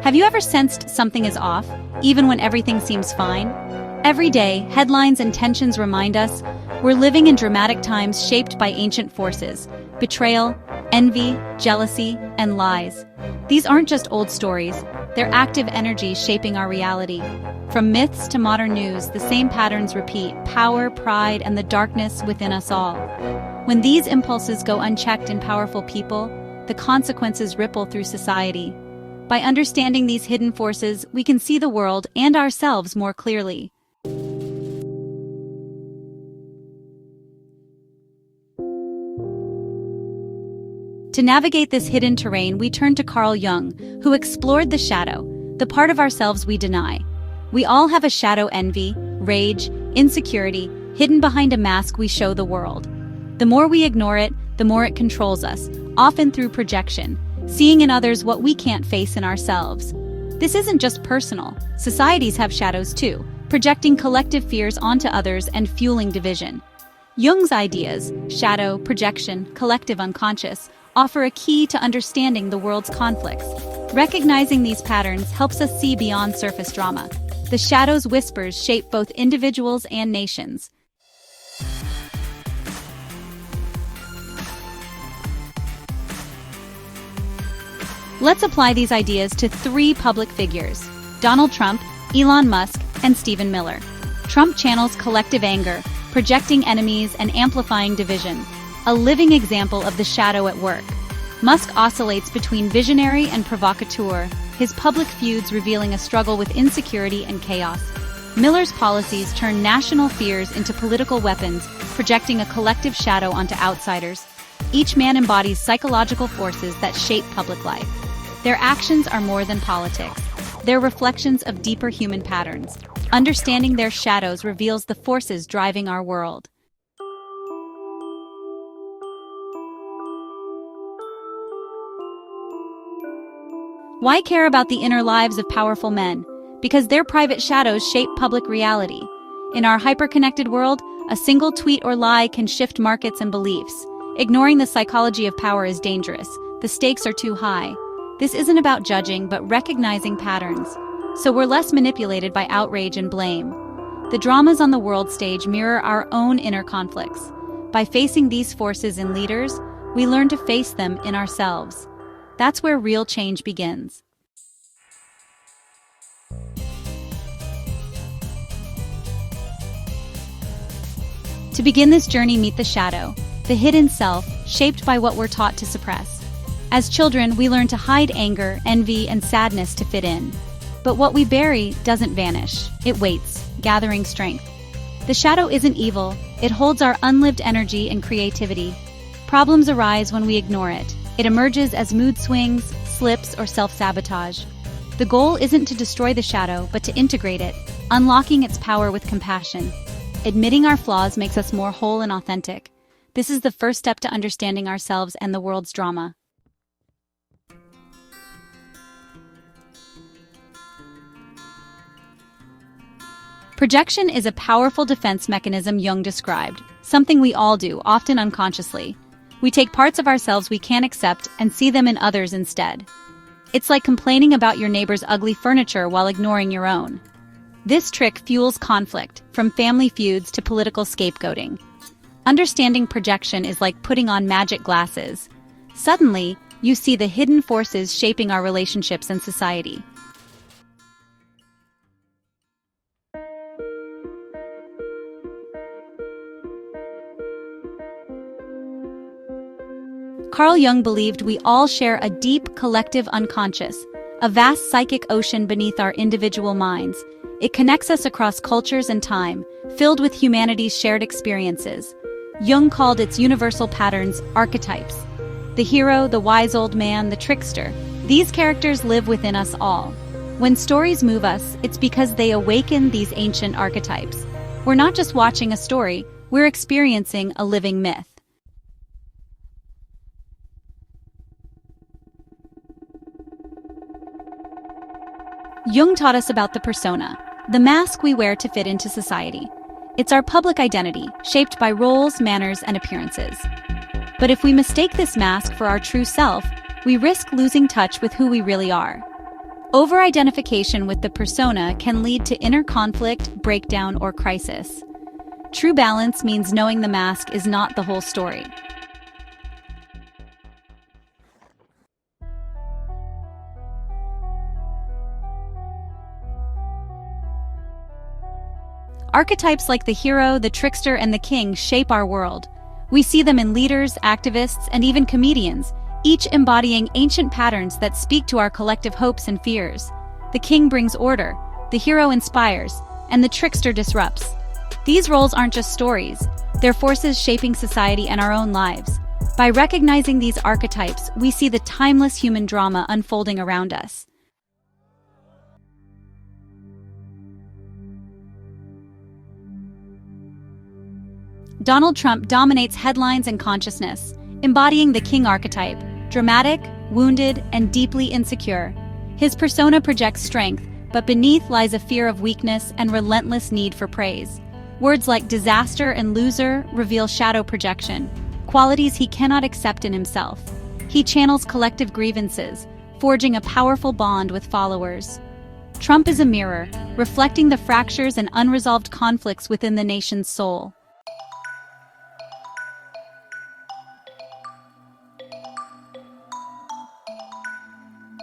Have you ever sensed something is off, even when everything seems fine? Every day, headlines and tensions remind us we're living in dramatic times shaped by ancient forces: betrayal, envy, jealousy, and lies. These aren't just old stories, they're active energies shaping our reality. From myths to modern news, the same patterns repeat: power, pride, and the darkness within us all. When these impulses go unchecked in powerful people, the consequences ripple through society. By understanding these hidden forces, we can see the world and ourselves more clearly. To navigate this hidden terrain, we turn to Carl Jung, who explored the shadow, the part of ourselves we deny. We all have a shadow: envy, rage, insecurity, hidden behind a mask we show the world. The more we ignore it, the more it controls us, often through projection, seeing in others what we can't face in ourselves. This isn't just personal. Societies have shadows too, projecting collective fears onto others and fueling division. Jung's ideas, shadow, projection, collective unconscious, offer a key to understanding the world's conflicts. Recognizing these patterns helps us see beyond surface drama. The shadow's whispers shape both individuals and nations. Let's apply these ideas to 3 public figures: Donald Trump, Elon Musk, and Stephen Miller. Trump channels collective anger, projecting enemies and amplifying division, a living example of the shadow at work. Musk oscillates between visionary and provocateur, his public feuds revealing a struggle with insecurity and chaos. Miller's policies turn national fears into political weapons, projecting a collective shadow onto outsiders. Each man embodies psychological forces that shape public life. Their actions are more than politics. They're reflections of deeper human patterns. Understanding their shadows reveals the forces driving our world. Why care about the inner lives of powerful men? Because their private shadows shape public reality. In our hyper-connected world, a single tweet or lie can shift markets and beliefs. Ignoring the psychology of power is dangerous. The stakes are too high. This isn't about judging, but recognizing patterns, so we're less manipulated by outrage and blame. The dramas on the world stage mirror our own inner conflicts. By facing these forces in leaders, we learn to face them in ourselves. That's where real change begins. To begin this journey, meet the shadow, the hidden self, shaped by what we're taught to suppress. As children, we learn to hide anger, envy, and sadness to fit in. But what we bury doesn't vanish. It waits, gathering strength. The shadow isn't evil. It holds our unlived energy and creativity. Problems arise when we ignore it. It emerges as mood swings, slips, or self-sabotage. The goal isn't to destroy the shadow, but to integrate it, unlocking its power with compassion. Admitting our flaws makes us more whole and authentic. This is the first step to understanding ourselves and the world's drama. Projection is a powerful defense mechanism Jung described, something we all do, often unconsciously. We take parts of ourselves we can't accept and see them in others instead. It's like complaining about your neighbor's ugly furniture while ignoring your own. This trick fuels conflict, from family feuds to political scapegoating. Understanding projection is like putting on magic glasses. Suddenly, you see the hidden forces shaping our relationships and society. Carl Jung believed we all share a deep collective unconscious, a vast psychic ocean beneath our individual minds. It connects us across cultures and time, filled with humanity's shared experiences. Jung called its universal patterns archetypes. The hero, the wise old man, the trickster. These characters live within us all. When stories move us, it's because they awaken these ancient archetypes. We're not just watching a story, we're experiencing a living myth. Jung taught us about the persona, the mask we wear to fit into society. It's our public identity, shaped by roles, manners, and appearances. But if we mistake this mask for our true self, we risk losing touch with who we really are. Over-identification with the persona can lead to inner conflict, breakdown, or crisis. True balance means knowing the mask is not the whole story. Archetypes like the hero, the trickster, and the king shape our world. We see them in leaders, activists, and even comedians, each embodying ancient patterns that speak to our collective hopes and fears. The king brings order, the hero inspires, and the trickster disrupts. These roles aren't just stories, they're forces shaping society and our own lives. By recognizing these archetypes, we see the timeless human drama unfolding around us. Donald Trump dominates headlines and consciousness, embodying the king archetype, dramatic, wounded, and deeply insecure. His persona projects strength, but beneath lies a fear of weakness and relentless need for praise. Words like disaster and loser reveal shadow projection, qualities he cannot accept in himself. He channels collective grievances, forging a powerful bond with followers. Trump is a mirror, reflecting the fractures and unresolved conflicts within the nation's soul.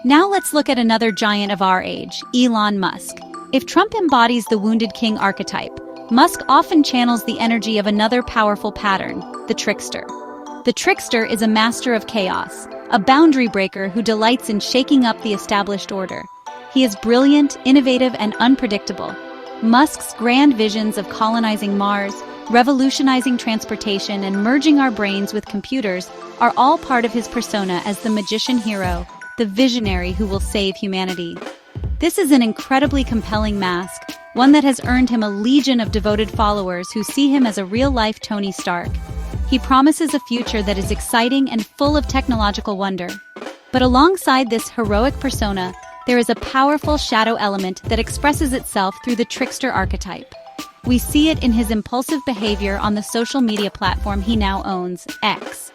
Now let's look at another giant of our age, Elon Musk. If Trump embodies the wounded king archetype, Musk often channels the energy of another powerful pattern, the trickster. The trickster is a master of chaos, a boundary breaker who delights in shaking up the established order. He is brilliant, innovative, and unpredictable. Musk's grand visions of colonizing Mars, revolutionizing transportation, and merging our brains with computers are all part of his persona as the magician hero, the visionary who will save humanity. This is an incredibly compelling mask, one that has earned him a legion of devoted followers who see him as a real-life Tony Stark. He promises a future that is exciting and full of technological wonder. But alongside this heroic persona, there is a powerful shadow element that expresses itself through the trickster archetype. We see it in his impulsive behavior on the social media platform he now owns, X.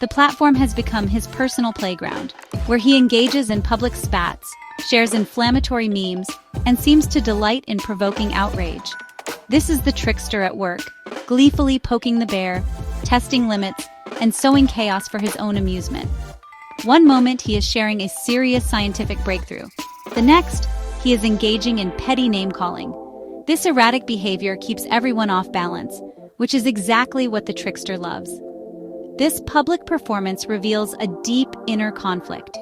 The platform has become his personal playground, where he engages in public spats, shares inflammatory memes, and seems to delight in provoking outrage. This is the trickster at work, gleefully poking the bear, testing limits, and sowing chaos for his own amusement. One moment he is sharing a serious scientific breakthrough. The next, he is engaging in petty name-calling. This erratic behavior keeps everyone off balance, which is exactly what the trickster loves. This public performance reveals a deep inner conflict.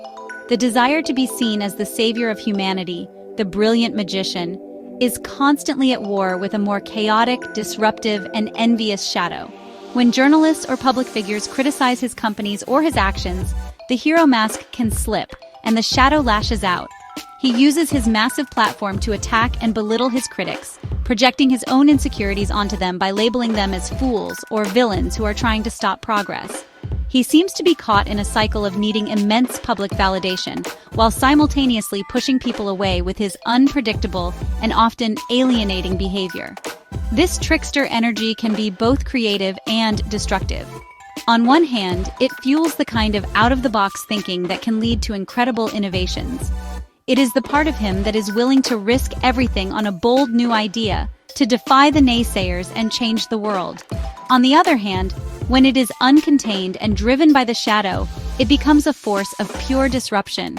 The desire to be seen as the savior of humanity, the brilliant magician, is constantly at war with a more chaotic, disruptive, and envious shadow. When journalists or public figures criticize his companies or his actions, the hero mask can slip, and the shadow lashes out. He uses his massive platform to attack and belittle his critics, projecting his own insecurities onto them by labeling them as fools or villains who are trying to stop progress. He seems to be caught in a cycle of needing immense public validation, while simultaneously pushing people away with his unpredictable and often alienating behavior. This trickster energy can be both creative and destructive. On one hand, it fuels the kind of out-of-the-box thinking that can lead to incredible innovations. It is the part of him that is willing to risk everything on a bold new idea, to defy the naysayers and change the world. On the other hand, when it is uncontained and driven by the shadow, it becomes a force of pure disruption.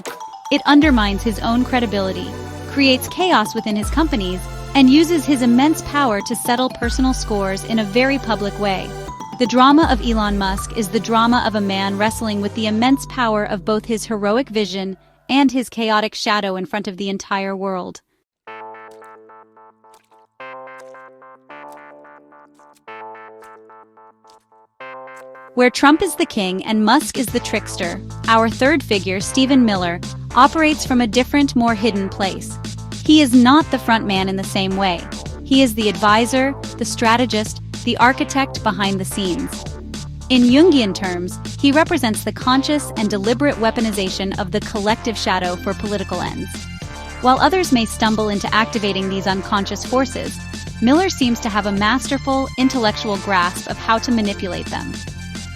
It undermines his own credibility, creates chaos within his companies, and uses his immense power to settle personal scores in a very public way. The drama of Elon Musk is the drama of a man wrestling with the immense power of both his heroic vision and his chaotic shadow in front of the entire world. Where Trump is the king and Musk is the trickster, our third figure, Stephen Miller, operates from a different, more hidden place. He is not the front man in the same way. He is the advisor, the strategist, the architect behind the scenes. In Jungian terms, he represents the conscious and deliberate weaponization of the collective shadow for political ends. While others may stumble into activating these unconscious forces, Miller seems to have a masterful, intellectual grasp of how to manipulate them.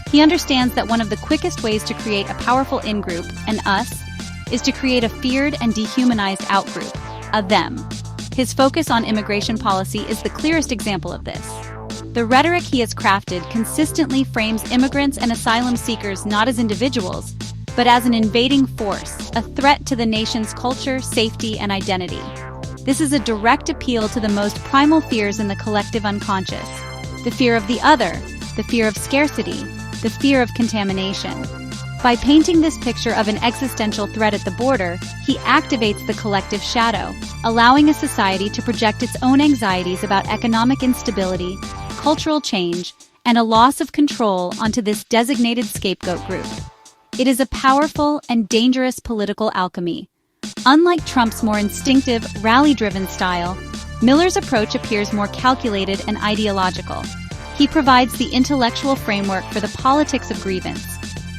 He understands that one of the quickest ways to create a powerful in-group, an us, is to create a feared and dehumanized out-group, a them. His focus on immigration policy is the clearest example of this. The rhetoric he has crafted consistently frames immigrants and asylum seekers not as individuals, but as an invading force, a threat to the nation's culture, safety, and identity. This is a direct appeal to the most primal fears in the collective unconscious: the fear of the other, the fear of scarcity, the fear of contamination. By painting this picture of an existential threat at the border, he activates the collective shadow, allowing a society to project its own anxieties about economic instability, cultural change, and a loss of control onto this designated scapegoat group. It is a powerful and dangerous political alchemy. Unlike Trump's more instinctive, rally-driven style, Miller's approach appears more calculated and ideological. He provides the intellectual framework for the politics of grievance.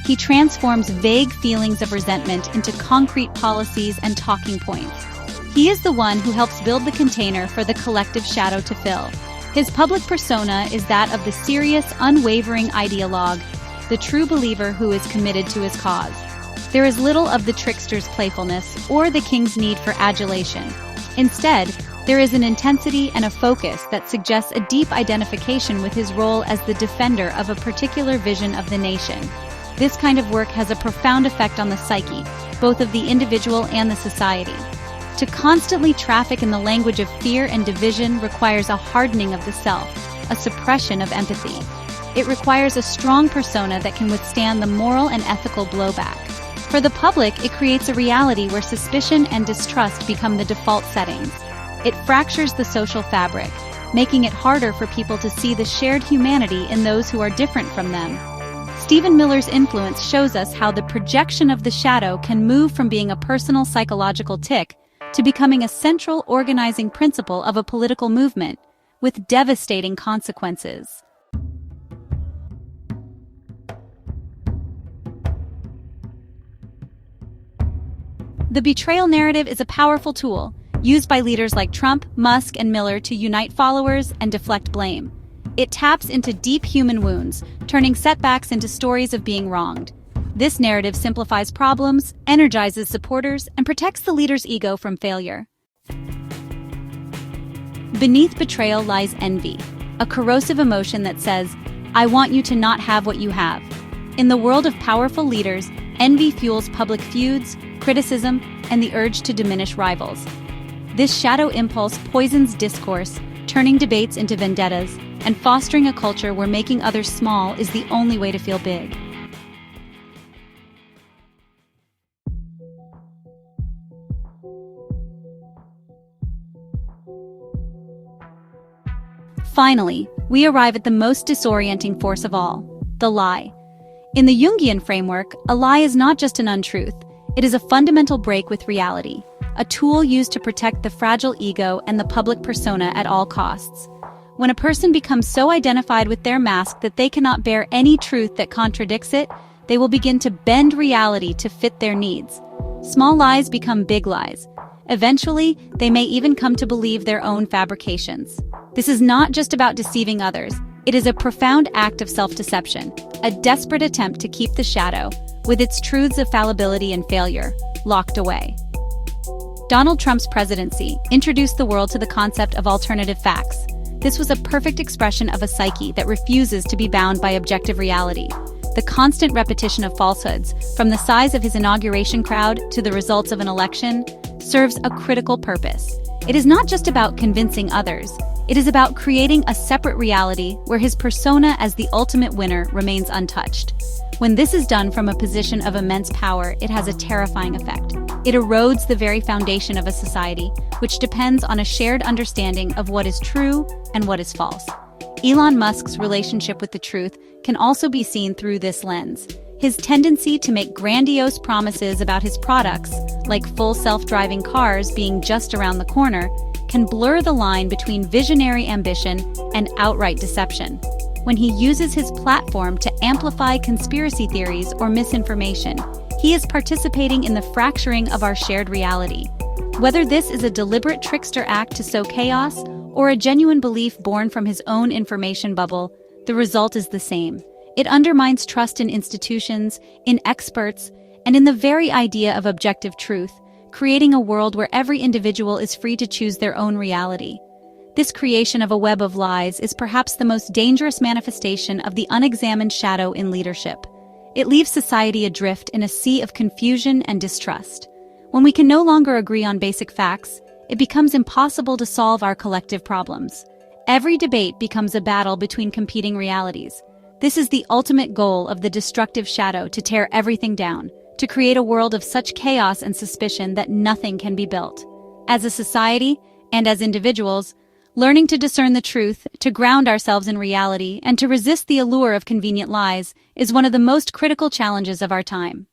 He transforms vague feelings of resentment into concrete policies and talking points. He is the one who helps build the container for the collective shadow to fill. His public persona is that of the serious, unwavering ideologue, the true believer who is committed to his cause. There is little of the trickster's playfulness or the king's need for adulation. Instead, there is an intensity and a focus that suggests a deep identification with his role as the defender of a particular vision of the nation. This kind of work has a profound effect on the psyche, both of the individual and the society. To constantly traffic in the language of fear and division requires a hardening of the self, a suppression of empathy. It requires a strong persona that can withstand the moral and ethical blowback. For the public, it creates a reality where suspicion and distrust become the default settings. It fractures the social fabric, making it harder for people to see the shared humanity in those who are different from them. Stephen Miller's influence shows us how the projection of the shadow can move from being a personal psychological tic to becoming a central organizing principle of a political movement, with devastating consequences. The betrayal narrative is a powerful tool, used by leaders like Trump, Musk, and Miller to unite followers and deflect blame. It taps into deep human wounds, turning setbacks into stories of being wronged. This narrative simplifies problems, energizes supporters, and protects the leader's ego from failure. Beneath betrayal lies envy, a corrosive emotion that says, "I want you to not have what you have." In the world of powerful leaders, envy fuels public feuds, criticism, and the urge to diminish rivals. This shadow impulse poisons discourse, turning debates into vendettas, and fostering a culture where making others small is the only way to feel big. Finally, we arrive at the most disorienting force of all, the lie. In the Jungian framework, a lie is not just an untruth, it is a fundamental break with reality, a tool used to protect the fragile ego and the public persona at all costs. When a person becomes so identified with their mask that they cannot bear any truth that contradicts it, they will begin to bend reality to fit their needs. Small lies become big lies. Eventually, they may even come to believe their own fabrications. This is not just about deceiving others. It is a profound act of self-deception, a desperate attempt to keep the shadow, with its truths of fallibility and failure, locked away. Donald Trump's presidency introduced the world to the concept of alternative facts. This was a perfect expression of a psyche that refuses to be bound by objective reality. The constant repetition of falsehoods, from the size of his inauguration crowd to the results of an election, serves a critical purpose. It is not just about convincing others. It is about creating a separate reality where his persona as the ultimate winner remains untouched. When this is done from a position of immense power, it has a terrifying effect. It erodes the very foundation of a society, which depends on a shared understanding of what is true and what is false. Elon Musk's relationship with the truth can also be seen through this lens. His tendency to make grandiose promises about his products, like full self-driving cars being just around the corner, can blur the line between visionary ambition and outright deception. When he uses his platform to amplify conspiracy theories or misinformation, he is participating in the fracturing of our shared reality. Whether this is a deliberate trickster act to sow chaos or a genuine belief born from his own information bubble, the result is the same. It undermines trust in institutions, in experts, and in the very idea of objective truth, creating a world where every individual is free to choose their own reality. This creation of a web of lies is perhaps the most dangerous manifestation of the unexamined shadow in leadership. It leaves society adrift in a sea of confusion and distrust. When we can no longer agree on basic facts, it becomes impossible to solve our collective problems. Every debate becomes a battle between competing realities. This is the ultimate goal of the destructive shadow: to tear everything down, to create a world of such chaos and suspicion that nothing can be built. As a society, and as individuals, learning to discern the truth, to ground ourselves in reality, and to resist the allure of convenient lies is one of the most critical challenges of our time.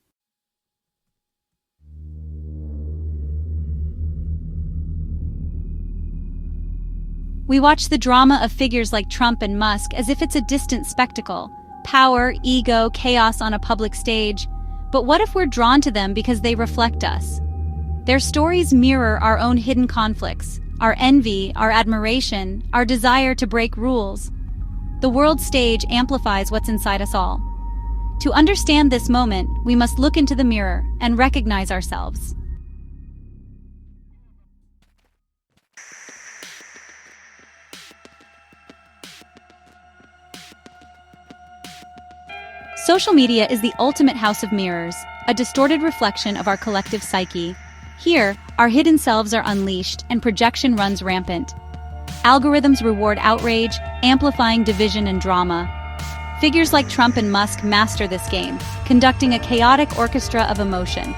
We watch the drama of figures like Trump and Musk as if it's a distant spectacle. Power, ego, chaos on a public stage. But what if we're drawn to them because they reflect us? Their stories mirror our own hidden conflicts, our envy, our admiration, our desire to break rules. The world stage amplifies what's inside us all. To understand this moment, we must look into the mirror and recognize ourselves. Social media is the ultimate house of mirrors, a distorted reflection of our collective psyche. Here, our hidden selves are unleashed and projection runs rampant. Algorithms reward outrage, amplifying division and drama. Figures like Trump and Musk master this game, conducting a chaotic orchestra of emotion.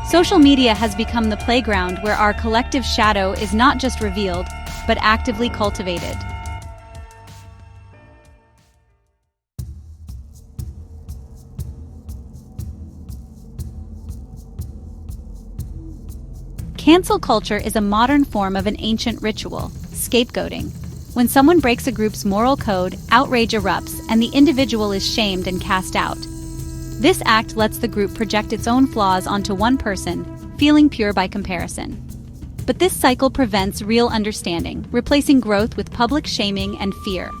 Social media has become the playground where our collective shadow is not just revealed, but actively cultivated. Cancel culture is a modern form of an ancient ritual, scapegoating. When someone breaks a group's moral code, outrage erupts, and the individual is shamed and cast out. This act lets the group project its own flaws onto one person, feeling pure by comparison. But this cycle prevents real understanding, replacing growth with public shaming and fear.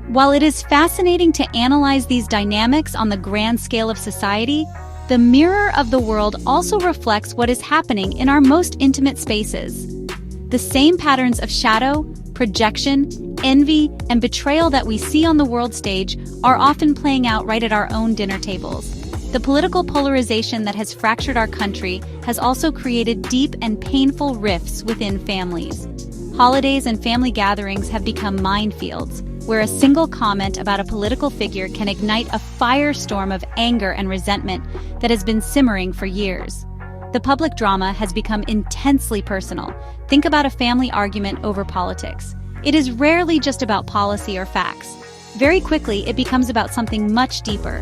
While it is fascinating to analyze these dynamics on the grand scale of society, the mirror of the world also reflects what is happening in our most intimate spaces. The same patterns of shadow, projection, envy, and betrayal that we see on the world stage are often playing out right at our own dinner tables. The political polarization that has fractured our country has also created deep and painful rifts within families. Holidays and family gatherings have become minefields, where a single comment about a political figure can ignite a firestorm of anger and resentment that has been simmering for years. The public drama has become intensely personal. Think about a family argument over politics. It is rarely just about policy or facts. Very quickly, it becomes about something much deeper.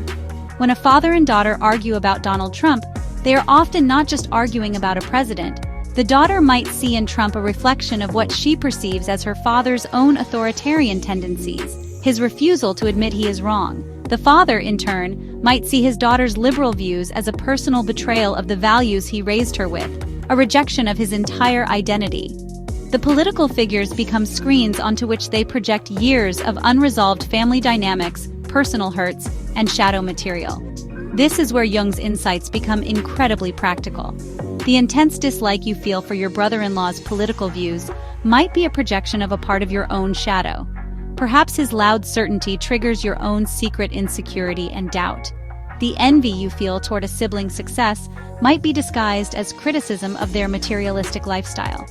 When a father and daughter argue about Donald Trump, they are often not just arguing about a president. The daughter might see in Trump a reflection of what she perceives as her father's own authoritarian tendencies, his refusal to admit he is wrong. The father, in turn, might see his daughter's liberal views as a personal betrayal of the values he raised her with, a rejection of his entire identity. The political figures become screens onto which they project years of unresolved family dynamics, personal hurts, and shadow material. This is where Jung's insights become incredibly practical. The intense dislike you feel for your brother-in-law's political views might be a projection of a part of your own shadow. Perhaps his loud certainty triggers your own secret insecurity and doubt. The envy you feel toward a sibling's success might be disguised as criticism of their materialistic lifestyle.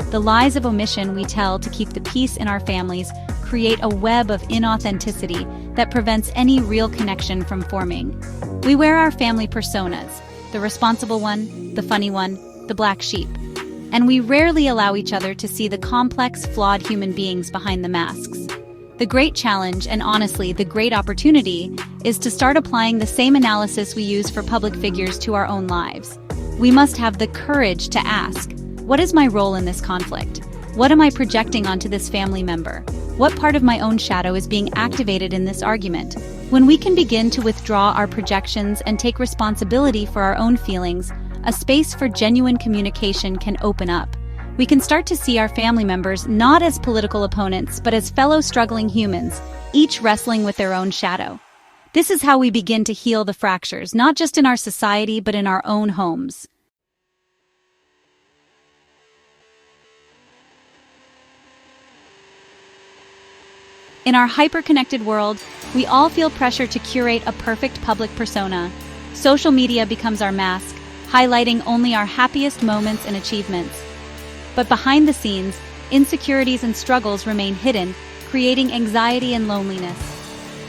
The lies of omission we tell to keep the peace in our families create a web of inauthenticity that prevents any real connection from forming. We wear our family personas, the responsible one, the funny one, the black sheep. And we rarely allow each other to see the complex, flawed human beings behind the masks. The great challenge, and honestly, the great opportunity, is to start applying the same analysis we use for public figures to our own lives. We must have the courage to ask, what is my role in this conflict? What am I projecting onto this family member? What part of my own shadow is being activated in this argument? When we can begin to withdraw our projections and take responsibility for our own feelings, a space for genuine communication can open up. We can start to see our family members not as political opponents, but as fellow struggling humans, each wrestling with their own shadow. This is how we begin to heal the fractures, not just in our society, but in our own homes. In our hyper-connected world, we all feel pressure to curate a perfect public persona. Social media becomes our mask, highlighting only our happiest moments and achievements. But behind the scenes, insecurities and struggles remain hidden, creating anxiety and loneliness.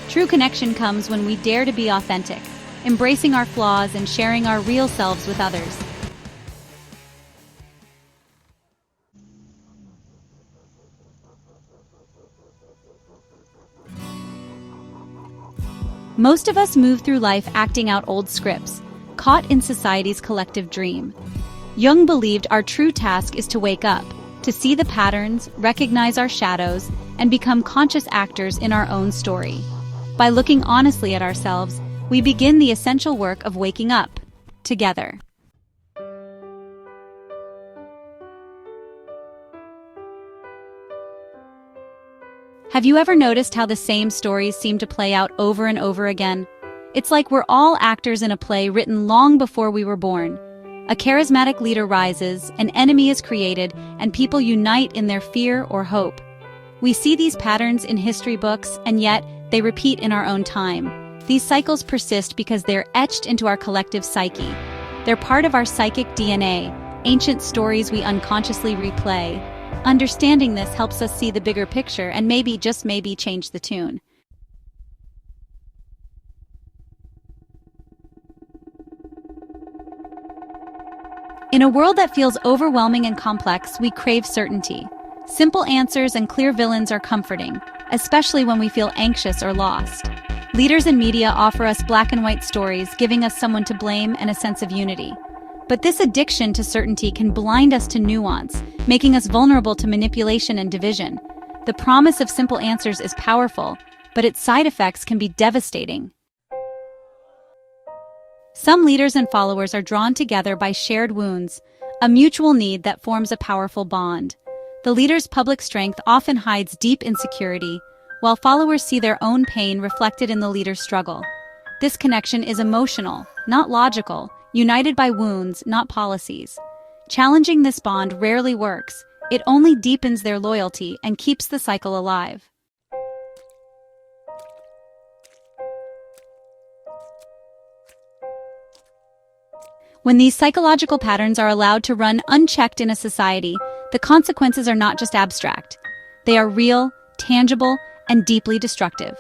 True connection comes when we dare to be authentic, embracing our flaws and sharing our real selves with others. Most of us move through life acting out old scripts, caught in society's collective dream. Jung believed our true task is to wake up, to see the patterns, recognize our shadows, and become conscious actors in our own story. By looking honestly at ourselves, we begin the essential work of waking up, together. Have you ever noticed how the same stories seem to play out over and over again? It's like we're all actors in a play written long before we were born. A charismatic leader rises, an enemy is created, and people unite in their fear or hope. We see these patterns in history books, and yet they repeat in our own time. These cycles persist because they're etched into our collective psyche. They're part of our psychic DNA, ancient stories we unconsciously replay. Understanding this helps us see the bigger picture and maybe, just maybe, change the tune. In a world that feels overwhelming and complex, we crave certainty. Simple answers and clear villains are comforting, especially when we feel anxious or lost. Leaders and media offer us black and white stories, giving us someone to blame and a sense of unity. But this addiction to certainty can blind us to nuance, making us vulnerable to manipulation and division. The promise of simple answers is powerful, but its side effects can be devastating. Some leaders and followers are drawn together by shared wounds, a mutual need that forms a powerful bond. The leader's public strength often hides deep insecurity, while followers see their own pain reflected in the leader's struggle. This connection is emotional, not logical, united by wounds, not policies. Challenging this bond rarely works. It only deepens their loyalty and keeps the cycle alive. When these psychological patterns are allowed to run unchecked in a society, the consequences are not just abstract. They are real, tangible, and deeply destructive.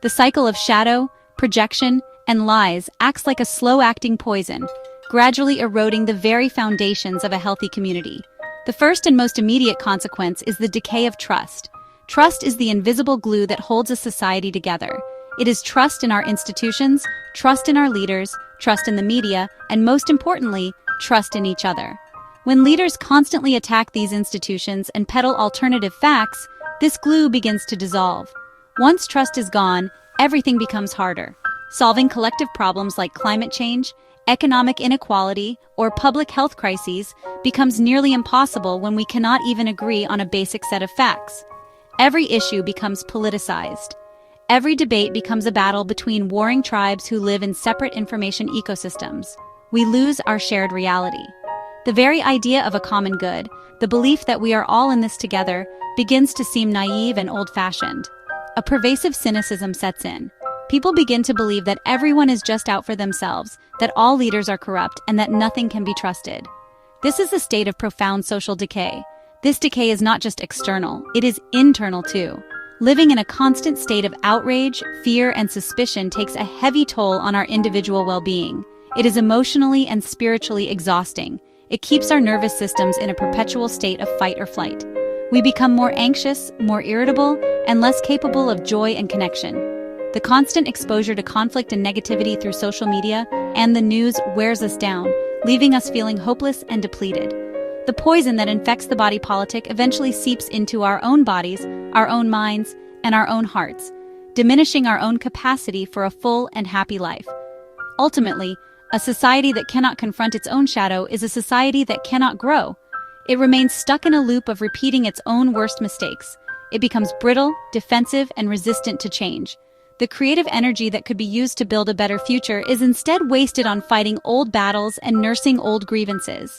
The cycle of shadow, projection, and lies acts like a slow-acting poison, gradually eroding the very foundations of a healthy community. The first and most immediate consequence is the decay of trust. Trust is the invisible glue that holds a society together. It is trust in our institutions, trust in our leaders, trust in the media, and most importantly, trust in each other. When leaders constantly attack these institutions and peddle alternative facts, this glue begins to dissolve. Once trust is gone, everything becomes harder. Solving collective problems like climate change, economic inequality, or public health crises becomes nearly impossible when we cannot even agree on a basic set of facts. Every issue becomes politicized. Every debate becomes a battle between warring tribes who live in separate information ecosystems. We lose our shared reality. The very idea of a common good, the belief that we are all in this together, begins to seem naive and old-fashioned. A pervasive cynicism sets in. People begin to believe that everyone is just out for themselves, that all leaders are corrupt, and that nothing can be trusted. This is a state of profound social decay. This decay is not just external, it is internal too. Living in a constant state of outrage, fear, and suspicion takes a heavy toll on our individual well-being. It is emotionally and spiritually exhausting. It keeps our nervous systems in a perpetual state of fight or flight. We become more anxious, more irritable, and less capable of joy and connection. The constant exposure to conflict and negativity through social media and the news wears us down, leaving us feeling hopeless and depleted. The poison that infects the body politic eventually seeps into our own bodies, our own minds, and our own hearts. diminishing our own capacity for a full and happy life. Ultimately, a society that cannot confront its own shadow is a society that cannot grow. It remains stuck in a loop of repeating its own worst mistakes. It becomes brittle, defensive, and resistant to change. The creative energy that could be used to build a better future is instead wasted on fighting old battles and nursing old grievances.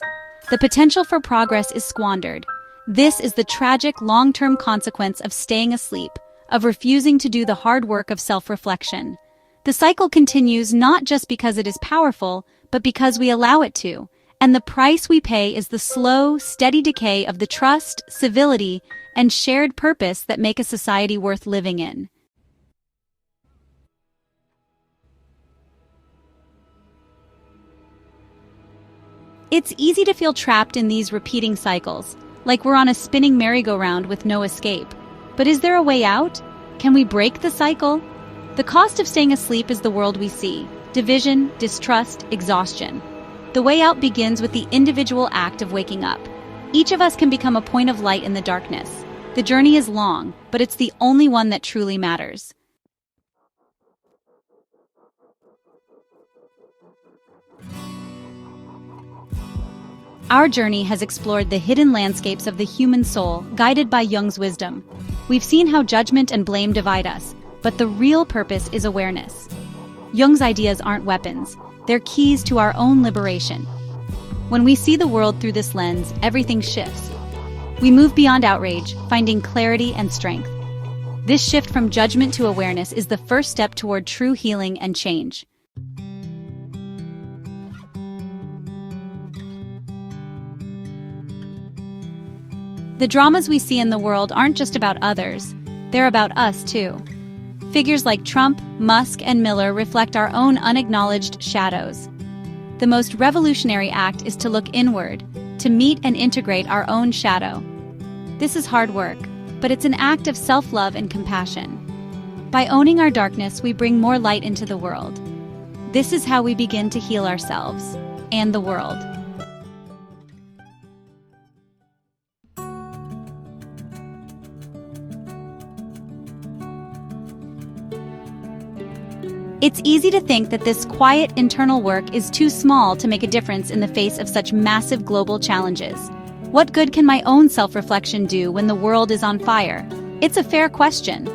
The potential for progress is squandered. This is the tragic long-term consequence of staying asleep, of refusing to do the hard work of self-reflection. The cycle continues not just because it is powerful, but because we allow it to. And the price we pay is the slow, steady decay of the trust, civility, and shared purpose that make a society worth living in. It's easy to feel trapped in these repeating cycles, like we're on a spinning merry-go-round with no escape. But is there a way out? Can we break the cycle? The cost of staying asleep is the world we see: division, distrust, exhaustion. The way out begins with the individual act of waking up. Each of us can become a point of light in the darkness. The journey is long, but it's the only one that truly matters. Our journey has explored the hidden landscapes of the human soul, guided by Jung's wisdom. We've seen how judgment and blame divide us, but the real purpose is awareness. Jung's ideas aren't weapons, they're keys to our own liberation. When we see the world through this lens, everything shifts. We move beyond outrage, finding clarity and strength. This shift from judgment to awareness is the first step toward true healing and change. The dramas we see in the world aren't just about others, they're about us too. Figures like Trump, Musk, and Miller reflect our own unacknowledged shadows. The most revolutionary act is to look inward, to meet and integrate our own shadow. This is hard work, but it's an act of self-love and compassion. By owning our darkness, we bring more light into the world. This is how we begin to heal ourselves and the world. It's easy to think that this quiet internal work is too small to make a difference in the face of such massive global challenges. What good can my own self-reflection do when the world is on fire? It's a fair question.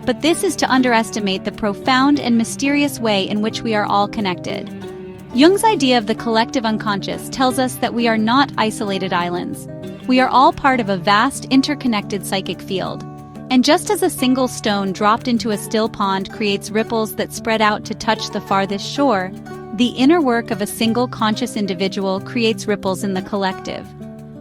But this is to underestimate the profound and mysterious way in which we are all connected. Jung's idea of the collective unconscious tells us that we are not isolated islands. We are all part of a vast, interconnected psychic field. And just as a single stone dropped into a still pond creates ripples that spread out to touch the farthest shore, the inner work of a single conscious individual creates ripples in the collective.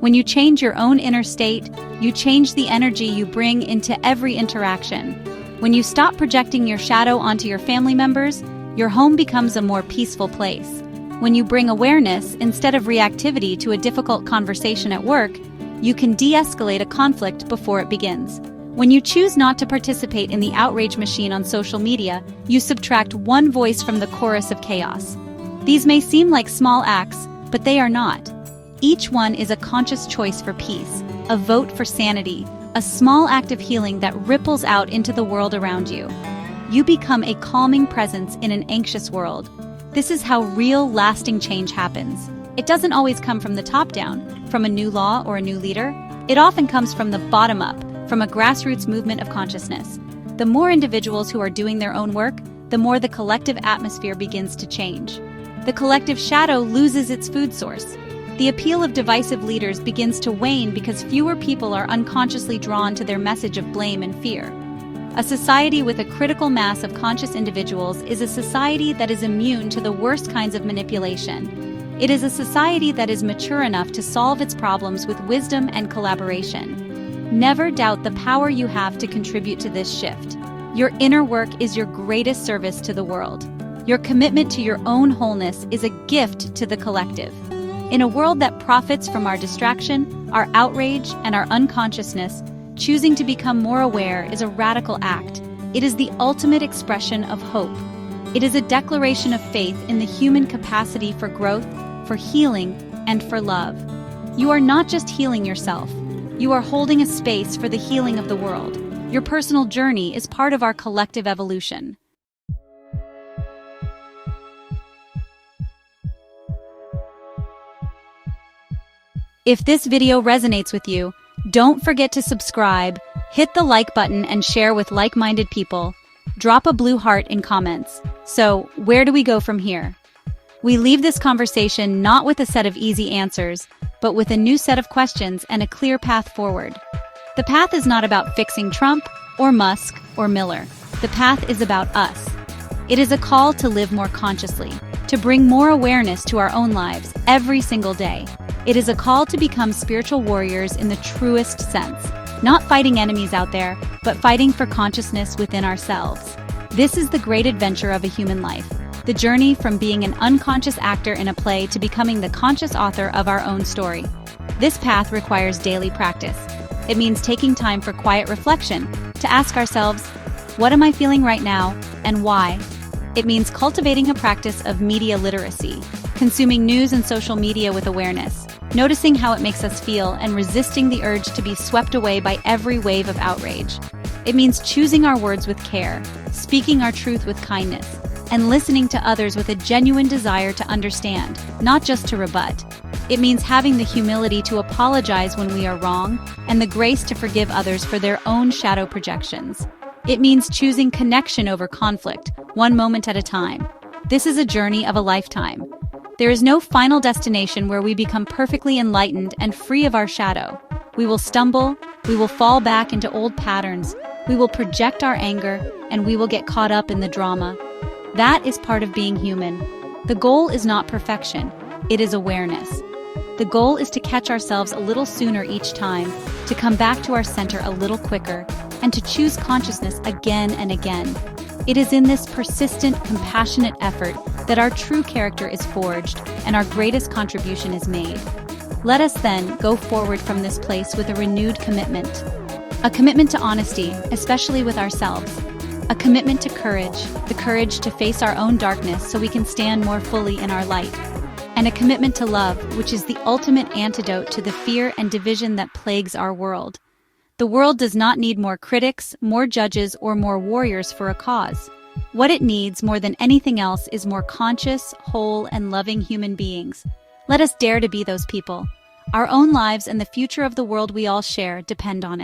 When you change your own inner state, you change the energy you bring into every interaction. When you stop projecting your shadow onto your family members, your home becomes a more peaceful place. When you bring awareness instead of reactivity to a difficult conversation at work, you can de-escalate a conflict before it begins. When you choose not to participate in the outrage machine on social media, you subtract one voice from the chorus of chaos. These may seem like small acts, but they are not. Each one is a conscious choice for peace, a vote for sanity, a small act of healing that ripples out into the world around you. You become a calming presence in an anxious world. This is how real, lasting change happens. It doesn't always come from the top down, from a new law or a new leader. It often comes from the bottom up, from a grassroots movement of consciousness. The more individuals who are doing their own work, the more the collective atmosphere begins to change. The collective shadow loses its food source. The appeal of divisive leaders begins to wane because fewer people are unconsciously drawn to their message of blame and fear. A society with a critical mass of conscious individuals is a society that is immune to the worst kinds of manipulation. It is a society that is mature enough to solve its problems with wisdom and collaboration. Never doubt the power you have to contribute to this shift. Your inner work is your greatest service to the world. Your commitment to your own wholeness is a gift to the collective. In a world that profits from our distraction, our outrage, and our unconsciousness, choosing to become more aware is a radical act. It is the ultimate expression of hope. It is a declaration of faith in the human capacity for growth, for healing, and for love. You are not just healing yourself. You are holding a space for the healing of the world. Your personal journey is part of our collective evolution. If this video resonates with you, don't forget to subscribe, hit the like button, and share with like-minded people. Drop a blue heart in comments. So, where do we go from here? We leave this conversation not with a set of easy answers, but with a new set of questions and a clear path forward. The path is not about fixing Trump, or Musk, or Miller. The path is about us. It is a call to live more consciously, to bring more awareness to our own lives every single day. It is a call to become spiritual warriors in the truest sense, not fighting enemies out there, but fighting for consciousness within ourselves. This is the great adventure of a human life, the journey from being an unconscious actor in a play to becoming the conscious author of our own story. This path requires daily practice. It means taking time for quiet reflection, to ask ourselves, what am I feeling right now, and why? It means cultivating a practice of media literacy, consuming news and social media with awareness, noticing how it makes us feel and resisting the urge to be swept away by every wave of outrage. It means choosing our words with care, speaking our truth with kindness, and listening to others with a genuine desire to understand, not just to rebut. It means having the humility to apologize when we are wrong and the grace to forgive others for their own shadow projections. It means choosing connection over conflict, one moment at a time. This is a journey of a lifetime. There is no final destination where we become perfectly enlightened and free of our shadow. We will stumble, we will fall back into old patterns, we will project our anger, and we will get caught up in the drama. That is part of being human. The goal is not perfection, it is awareness. The goal is to catch ourselves a little sooner each time, to come back to our center a little quicker, and to choose consciousness again and again. It is in this persistent, compassionate effort that our true character is forged and our greatest contribution is made. Let us then go forward from this place with a renewed commitment. A commitment to honesty, especially with ourselves. A commitment to courage, the courage to face our own darkness so we can stand more fully in our light. And a commitment to love, which is the ultimate antidote to the fear and division that plagues our world. The world does not need more critics, more judges, or more warriors for a cause. What it needs more than anything else is more conscious, whole, and loving human beings. Let us dare to be those people. Our own lives and the future of the world we all share depend on it.